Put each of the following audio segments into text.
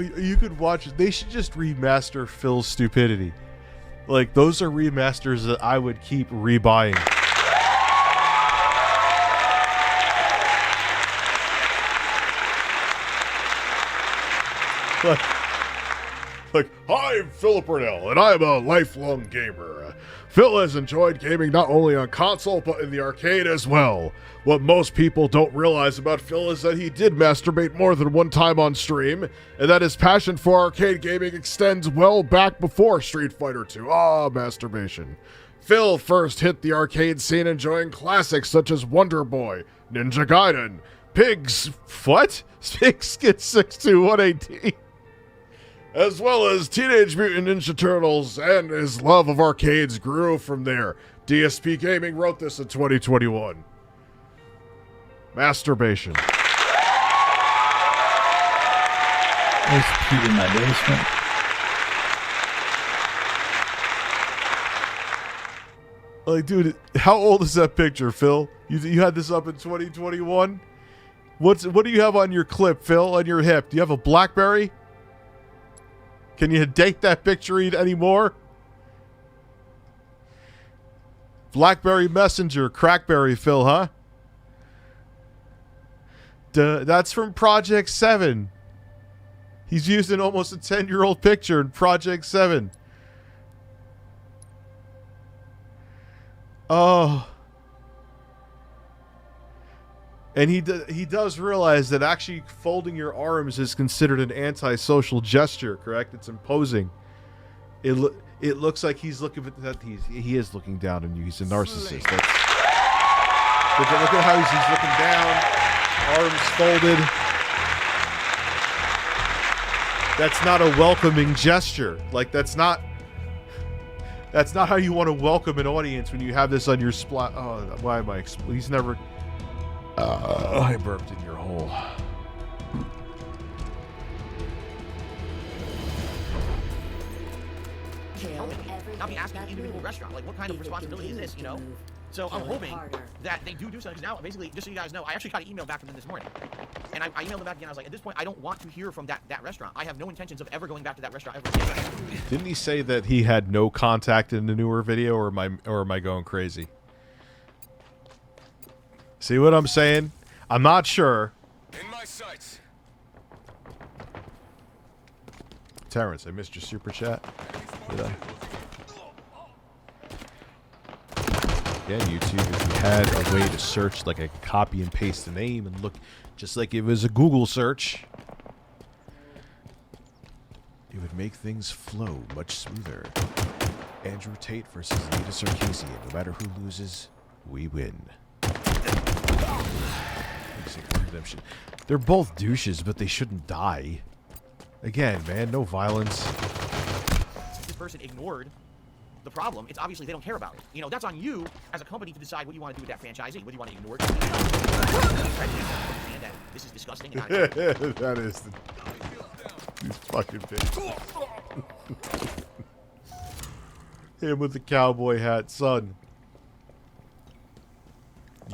You could watch. They should just remaster Phil's stupidity. Like, those are remasters that I would keep rebuying. Like, hi, I'm Philip Burnell, and I'm a lifelong gamer. Phil has enjoyed gaming not only on console, but in the arcade as well. What most people don't realize about Phil is that he did masturbate more than one time on stream, and that his passion for arcade gaming extends well back before Street Fighter II. Ah, masturbation. Phil first hit the arcade scene enjoying classics such as Wonder Boy, Ninja Gaiden, Pigs... What? Pigs Kid 62118. As well as Teenage Mutant Ninja Turtles, and his love of arcades grew from there. DSP Gaming wrote this in 2021. Masturbation. There's Pete in my basement. Like, dude, how old is that picture, Phil? You had this up in 2021? What do you have on your clip, Phil, on your hip? Do you have a BlackBerry? Can you date that picture anymore? BlackBerry Messenger, Crackberry Phil, huh? That's from Project 7. He's using almost a 10-year-old picture in Project 7. Oh. And he does realize that actually folding your arms is considered an antisocial gesture, correct? It's imposing. It looks like he's looking at that. He is looking down on you. He's a narcissist. Look at how he's looking down, arms folded. That's not a welcoming gesture. Like, that's not how you want to welcome an audience when you have this on your splat. Oh, why am I? He's never. I burped in your hole. I'll be asking the individual restaurant, like, what kind of responsibility is this, you know? So I'm hoping that they do something. Now, basically, just so you guys know, I actually got an email back from them this morning. And I emailed them back again. I was like, at this point, I don't want to hear from that restaurant. I have no intentions of ever going back to that restaurant ever again. Didn't he say that he had no contact in the newer video, or am I going crazy? See what I'm saying? I'm not sure. In my sights. Terrence, I missed your super chat. Did I? Yeah, YouTube, if you had a way to search, like I could copy and paste the name and look just like it was a Google search, it would make things flow much smoother. Andrew Tate versus Anita Sarkeesian. No matter who loses, we win. Redemption. They're both douches, but they shouldn't die. Again, man, no violence. This person ignored the problem. It's obviously they don't care about it. You know, that's on you as a company to decide what you want to do with that franchisee. Whether you want to ignore it. Understand that this is disgusting. That is these fucking bitches. Him with the cowboy hat, son.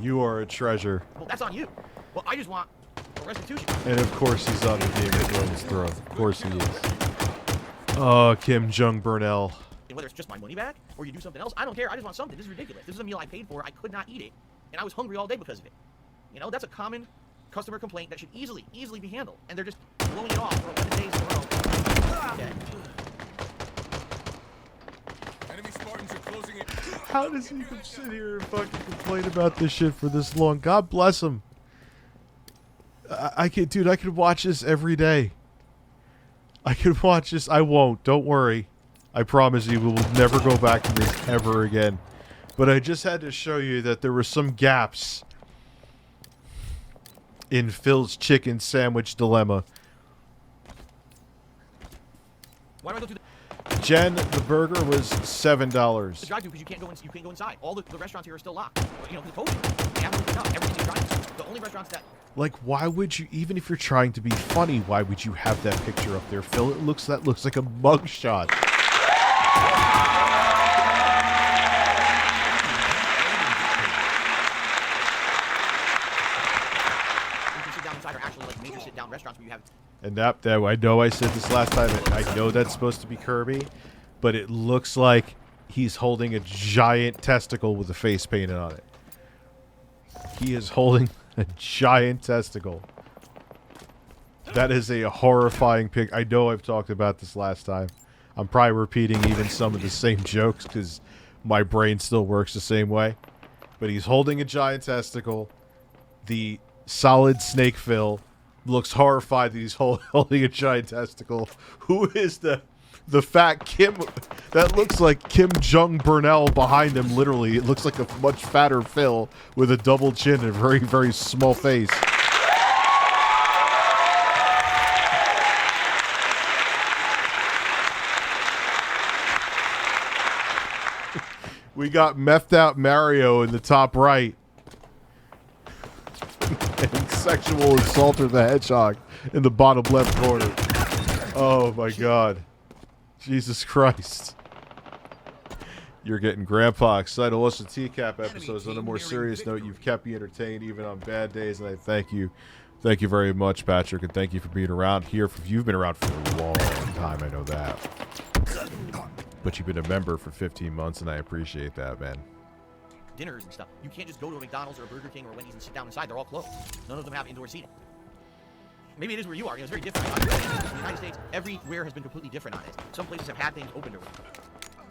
You are a treasure. Well, that's on you. Well, I just want a restitution. And of course he's on the Game of Thrones throne. Of course he is. Oh, Kim Jong Burnell. And whether it's just my money back or you do something else, I don't care. I just want something. This is ridiculous. This is a meal I paid for. I could not eat it. And I was hungry all day because of it. You know, that's a common customer complaint that should easily be handled. And they're just blowing it off for 11 days in a row. Okay. Enemy Spartans are closing in. How does he even sit here and fucking complain about this shit for this long? God bless him. I could watch this every day. I could watch this. I won't. Don't worry. I promise you, we will never go back to this ever again. But I just had to show you that there were some gaps in Phil's chicken sandwich dilemma. Why do I go through Jen, the burger was $7. the drive-thru because you can't go inside. All the restaurants here are still locked. You know, because of COVID. They haven't opened up. Everything's in drive-thru. The only restaurants that Like, why would you, even if you're trying to be funny, why would you have that picture up there, Phil? That looks like a mugshot. you can sit down inside are actually like major sit-down restaurants where you have And that I know I said this last time. I know that's supposed to be Kirby, but it looks like he's holding a giant testicle with a face painted on it. He is holding a giant testicle. That is a horrifying pic. I know I've talked about this last time. I'm probably repeating even some of the same jokes because my brain still works the same way. But he's holding a giant testicle. The solid Snake Phil looks horrified that he's holding a giant testicle. Who is the fat Kim that looks like Kim Jong Burnell behind him? Literally, it looks like a much fatter Phil with a double chin and a very, very small face. We got methed out Mario in the top right. And sexual assaulter the hedgehog in the bottom left corner. Oh my god. Jesus Christ. You're getting grandpa excited. Listen to TCAP episodes. On a more serious note, you've kept me entertained even on bad days, and I thank you. Thank you very much, Patrick, and thank you for being around here. You've been around for a long time, I know that. But you've been a member for 15 months, and I appreciate that, man. Dinners and stuff. You can't just go to a McDonald's or a Burger King or a Wendy's and sit down inside. They're all closed. None of them have indoor seating. Maybe it is where you are. It's very different. In the United States, everywhere has been completely different on it. Some places have had things open already.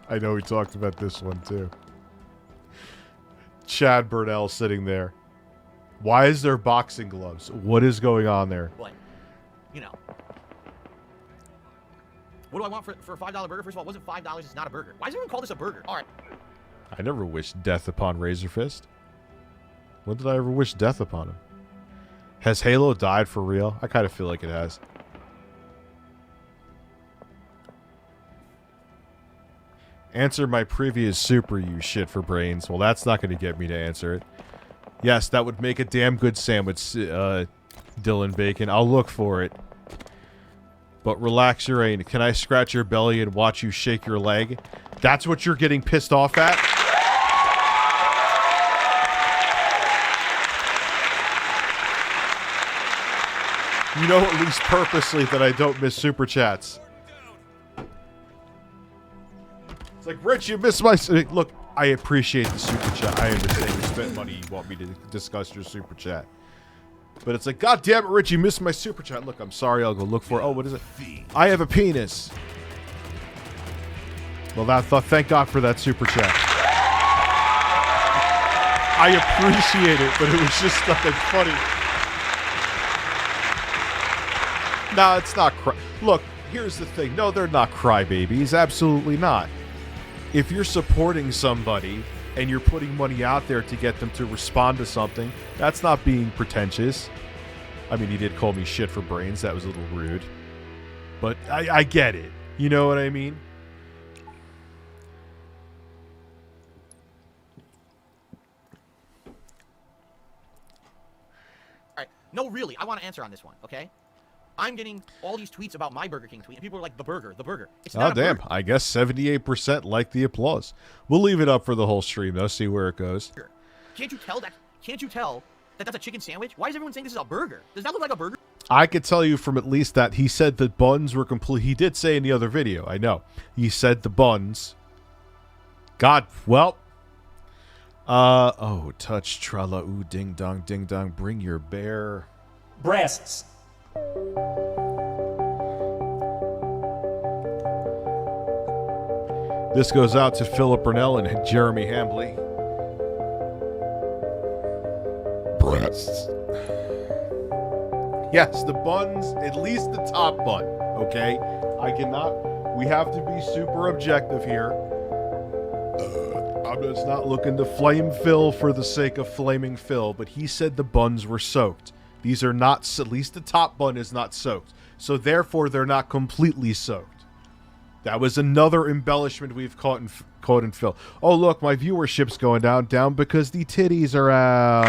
I know we talked about this one, too. Chad Burnell sitting there. Why is there boxing gloves? What is going on there? But, you know. What do I want for a $5 burger? First of all, it wasn't $5. It's not a burger. Why does everyone call this a burger? All right. I never wished death upon Razor Fist. When did I ever wish death upon him? Has Halo died for real? I kind of feel like it has. Answer my previous super you shit for brains. Well, that's not going to get me to answer it. Yes, that would make a damn good sandwich, Dylan Bacon. I'll look for it. But relax your aim. Can I scratch your belly and watch you shake your leg? That's what you're getting pissed off at? You know at least purposely that I don't miss super chats. It's like, Rich, you missed my... Look, I appreciate the super chat. I understand you spent money. You want me to discuss your super chat. But it's like, God damn it, Rich, you missed my super chat. Look, I'm sorry. I'll go look for it. Oh, what is it? I have a penis. Well, thank God for that super chat. I appreciate it, but it was just nothing funny. No, it's not Look, here's the thing. No, they're not crybabies. Absolutely not. If you're supporting somebody and you're putting money out there to get them to respond to something, that's not being pretentious. I mean, he did call me shit for brains. That was a little rude. But I get it. You know what I mean? All right. No, really, I want to answer on this one, okay? I'm getting all these tweets about my Burger King tweet, and people are like, the burger. It's not oh, damn. burger. I guess 78% like the applause. We'll leave it up for the whole stream, though. See where it goes. Can't you tell that that's a chicken sandwich? Why is everyone saying this is a burger? Does that look like a burger? I could tell you from at least that he said the buns were complete. He did say in the other video, I know. He said the buns. God, well. Oh, touch, tralla, ooh, ding dong, bring your bear. Breasts. This goes out to Philip Burnell and Jeremy Hambley. Breasts. Yes, the buns, at least the top bun, okay? We have to be super objective here. I'm just not looking to flame Phil for the sake of flaming Phil, but he said the buns were soaked. These are not, at least the top bun is not soaked. So therefore, they're not completely soaked. That was another embellishment we've caught in Phil. Oh, look, my viewership's going down because the titties are out.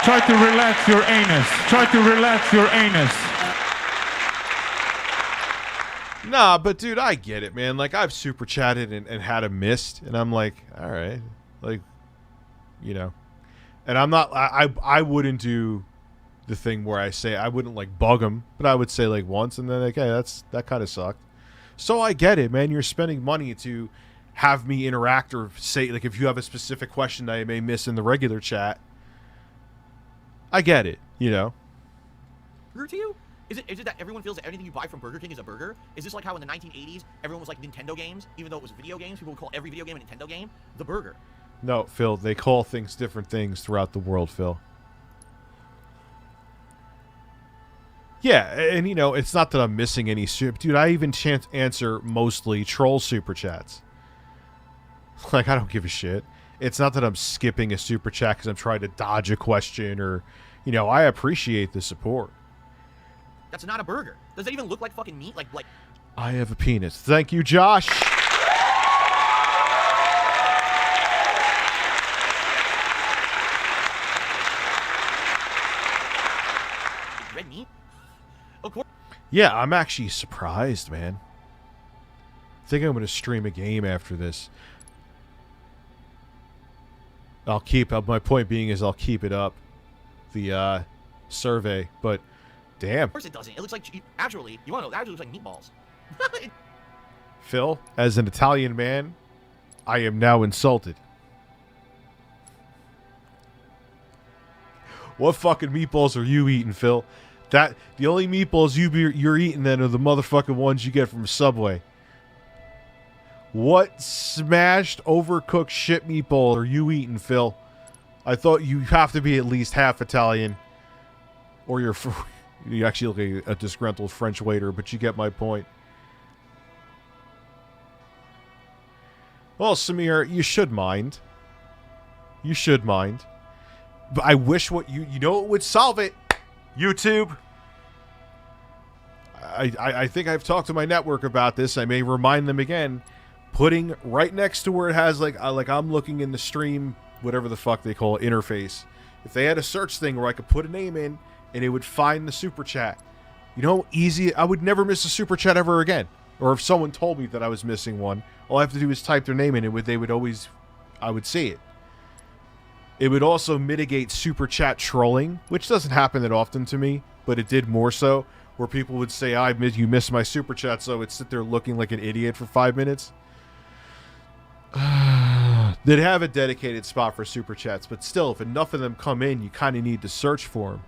Try to relax your anus. Try to relax your anus. Nah, but dude, I get it, man. Like, I've super chatted and had a missed, and I'm like, all right. Like, you know. And I'm not, I wouldn't do the thing where I say I wouldn't like bug them, but I would say like once, and then like, hey, that kind of sucked. So I get it, man. You're spending money to have me interact or say like if you have a specific question that I may miss in the regular chat. I get it, you know. Burger to you? Is it that everyone feels that anything you buy from Burger King is a burger? Is this like how in the 1980s everyone was like Nintendo games, even though it was video games? People would call every video game a Nintendo game the burger. No, Phil, they call things different things throughout the world, Phil. Yeah, and you know, it's not that I'm missing any dude, I even answer mostly troll super chats. Like, I don't give a shit. It's not that I'm skipping a super chat because I'm trying to dodge a question or, you know, I appreciate the support. That's not a burger. Does that even look like fucking meat? Like I have a penis. Thank you, Josh. red meat? Of course. Yeah, I'm actually surprised, man. I think I'm going to stream a game after this. I'll keep up. My point being is I'll keep it up, the survey. But damn, Of course it doesn't. It looks like actually. You want to know? It actually looks like meatballs. Phil, as an Italian man, I am now insulted. What fucking meatballs are you eating, Phil? The only meatballs you're eating then are the motherfucking ones you get from Subway. What smashed, overcooked shit meatball are you eating, Phil? I thought you have to be at least half Italian. Or you actually look like a disgruntled French waiter, but you get my point. Well, Samir, you should mind. You should mind. But I wish what you know what would solve it? YouTube. I think I've talked to my network about this. I may remind them again. Putting right next to where it has like I'm looking in the stream, whatever the fuck they call it, interface. If they had a search thing where I could put a name in and it would find the super chat. You know, easy. I would never miss a super chat ever again. Or if someone told me that I was missing one, all I have to do is type their name in and I would see it. It would also mitigate super chat trolling, which doesn't happen that often to me, but it did more so, where people would say, you missed my super chat, so I would sit there looking like an idiot for 5 minutes. They'd have a dedicated spot for super chats, but still, if enough of them come in, you kind of need to search for them.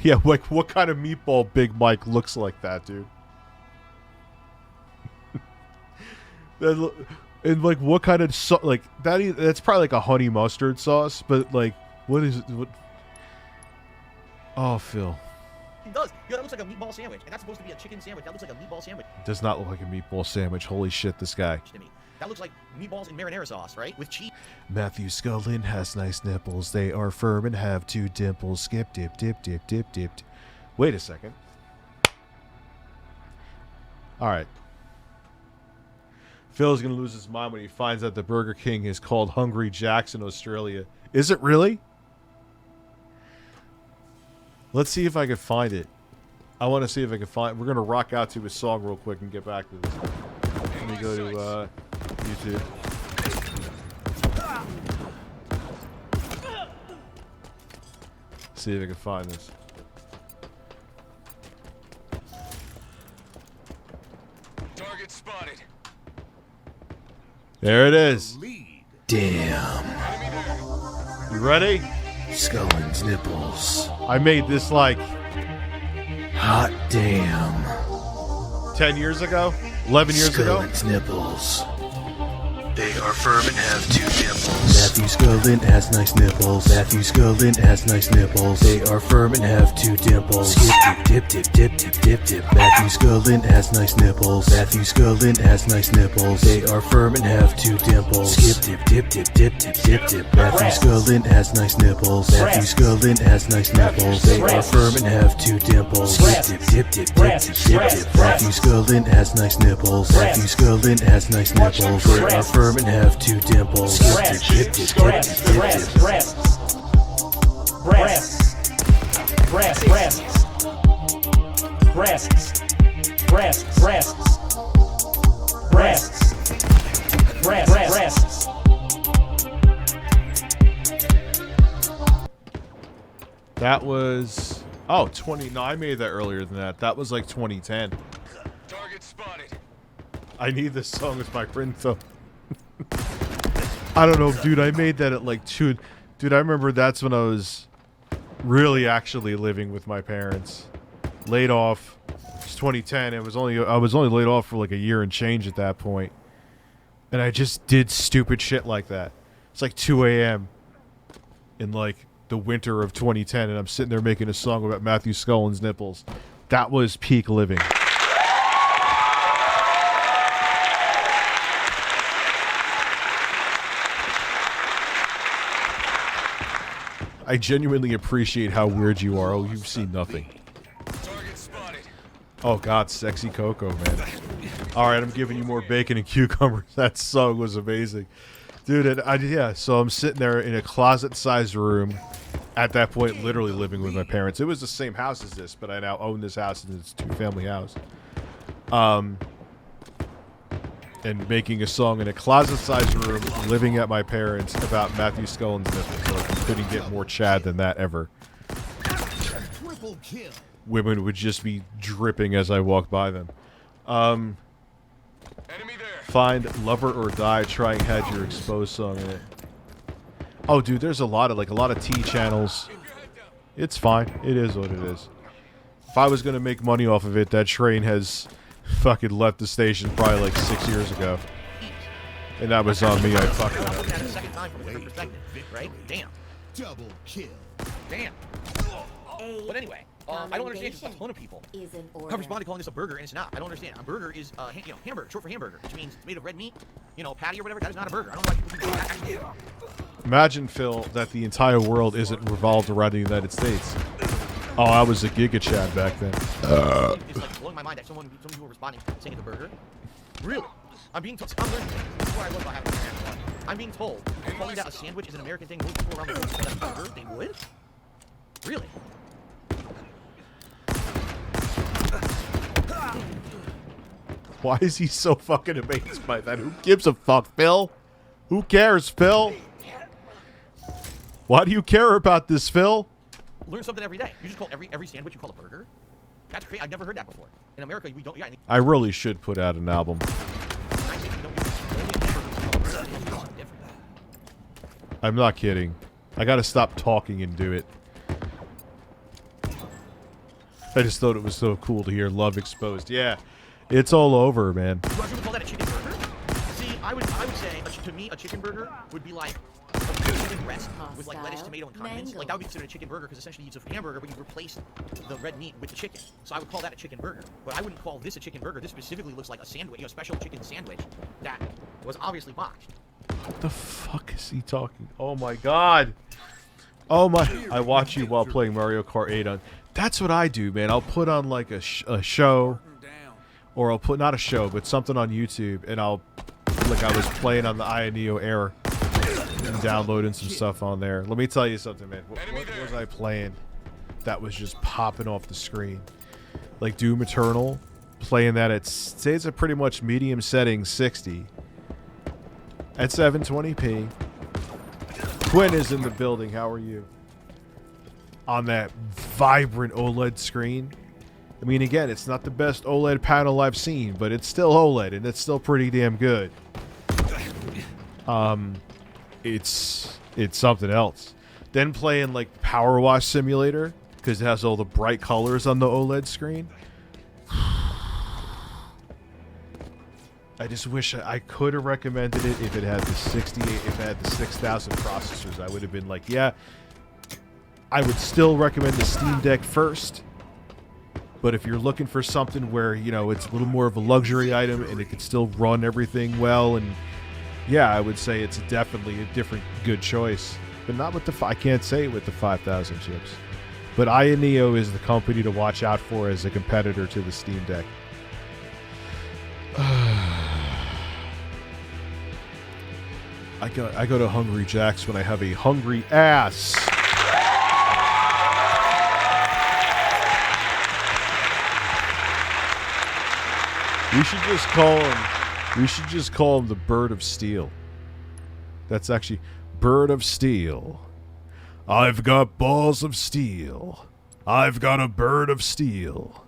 Yeah, like, what kind of meatball Big Mike looks like that, dude? And like, what kind of that's probably like a honey mustard sauce, but like, what is it? What? Oh, Phil. It does. Yeah, that looks like a meatball sandwich, and that's supposed to be a chicken sandwich. That looks like a meatball sandwich. It does not look like a meatball sandwich. Holy shit, this guy. To me, that looks like meatballs and marinara sauce, right? With cheese. Matthew Scullin has nice nipples. They are firm and have 2 dimples. Skip, dip, dip, dip, dip, dip. Wait a second. All right. Phil's going to lose his mind when he finds out the Burger King is called Hungry Jack's in Australia. Is it really? Let's see if I can find it. I want to see if I can find it. We're going to rock out to a song real quick and get back to this. Let me go to YouTube. See if I can find this. Target spotted. There it is. Damn. You ready? Scullin's nipples. I made this like Hot damn. 10 years ago? 11 years ago? Scullin's nipples. They are firm and have 2 dimples. Matthew Scullin has nice nipples. Matthew Scullin has nice nipples. They are firm and have 2 dimples. Skip, dip, dip, dip, dip, dip, dip. Matthew Scullin has nice nipples. Matthew Scullin has nice nipples. They are firm and have 2 dimples. Skip, dip, dip, dip, dip, dip, dip, dip. Matthew Scullin has nice nipples. Matthew Scullin has nice nipples. They are firm and have 2 dimples. Skip, dip, dip, dip, dip, dip, dip, dip. Matthew Scullin has nice nipples. Matthew Scullin has nice nipples. They are firm and have 2 dimples. Skip, dip, dip, dip, dip, dip, dip, dip. That was... Oh, 20... No, I made that earlier than that. That was like 2010. Target spotted. I need this song as my ringtone. I don't know, dude. I made that at like 2... Dude, I remember that's when I was really actually living with my parents. Laid off. It's 2010. I was only laid off for like a year and change at that point. And I just did stupid shit like that. It's like 2 a.m. in like the winter of 2010, and I'm sitting there making a song about Matthew Scullin's nipples. That was peak living. I genuinely appreciate how weird you are. Oh, you've seen nothing. Target spotted. Oh god, sexy Coco, man. Alright, I'm giving you more bacon and cucumbers. That song was amazing. Dude, and yeah, so I'm sitting there in a closet-sized room. At that point, literally living with my parents. It was the same house as this, but I now own this house, and it's a two-family house. And making a song in a closet-sized room, living at my parents about Matthew Scullin's nipples. So I couldn't get more Chad than that ever. Women would just be dripping as I walked by them. Enemy there. Find Lover or Die, Trying had your exposed song in it. Oh, dude, there's a lot of T channels. It's fine. It is what it is. If I was gonna make money off of it, that train has fucking left the station probably like 6 years ago. And that was on me. I fucking I'm looking at it a second time from a different perspective, right? Damn. Double kill. Damn. But anyway, I don't understand because a ton of people have responded calling this a burger, and it's not. I don't understand. A burger is, hamburger, short for hamburger, which means it's made of red meat, patty or whatever. That is not a burger. I don't know why people think that actually. Imagine, Phil, that the entire world isn't revolved around the United States. Oh, I was a Giga Chad back then. It's like blowing my mind that some people were responding saying it's a burger. Really? I'm being told. I'm learning things. This is where I was about having a I'm being told calling that a sandwich is an American thing. Most people around the world call that a burger. They would? Really? Why is he so fucking amazed by that? Who gives a fuck, Phil? Who cares, Phil? Why do you care about this, Phil? Learn something every day. You just call every sandwich you call a burger? That's crazy. I've never heard that before. In America, we don't. Yeah, I really should put out an album. I'm not kidding. I gotta stop talking and do it. I just thought it was so cool to hear Love exposed. Yeah, it's all over, man. Do I really call that a chicken burger? See, I would say, to me, a chicken burger would be like a chicken breast with like lettuce, tomato, and condiments. Like that would be considered a chicken burger because essentially it's a hamburger, but you replace the red meat with the chicken. So I would call that a chicken burger. But I wouldn't call this a chicken burger. This specifically looks like a sandwich, a special chicken sandwich that was obviously botched. What the fuck is he talking? Oh my god. Oh my. I watch you while playing Mario Kart 8 on. That's what I do, man. I'll put on like a show. Or I'll put, not a show, but something on YouTube. And I'll, like I was playing on the Ioneo Air. And downloading some stuff on there. Let me tell you something, man. What was I playing that was just popping off the screen? Like Doom Eternal. Playing that at, say it's a pretty much medium setting, 60. At 720p. Quinn is in the building. How are you? On that vibrant OLED screen. I mean, again, it's not the best OLED panel I've seen, but it's still OLED, and it's still pretty damn good. It's something else. Then playing, like, Power Wash Simulator, because it has all the bright colors on the OLED screen. I just wish I could have recommended it if it had the 68, if it had the 6000 processors. I would have been like, yeah, I would still recommend the Steam Deck first. But if you're looking for something where, you know, it's a little more of a luxury item and it could still run everything well, and yeah, I would say it's definitely a different good choice. But not with the, I can't say it with the 5000 chips. But Ioneo is the company to watch out for as a competitor to the Steam Deck. I go to Hungry Jack's when I have a hungry ass. We should just call him the Bird of Steel. That's actually Bird of Steel. I've got balls of steel. I've got a bird of steel.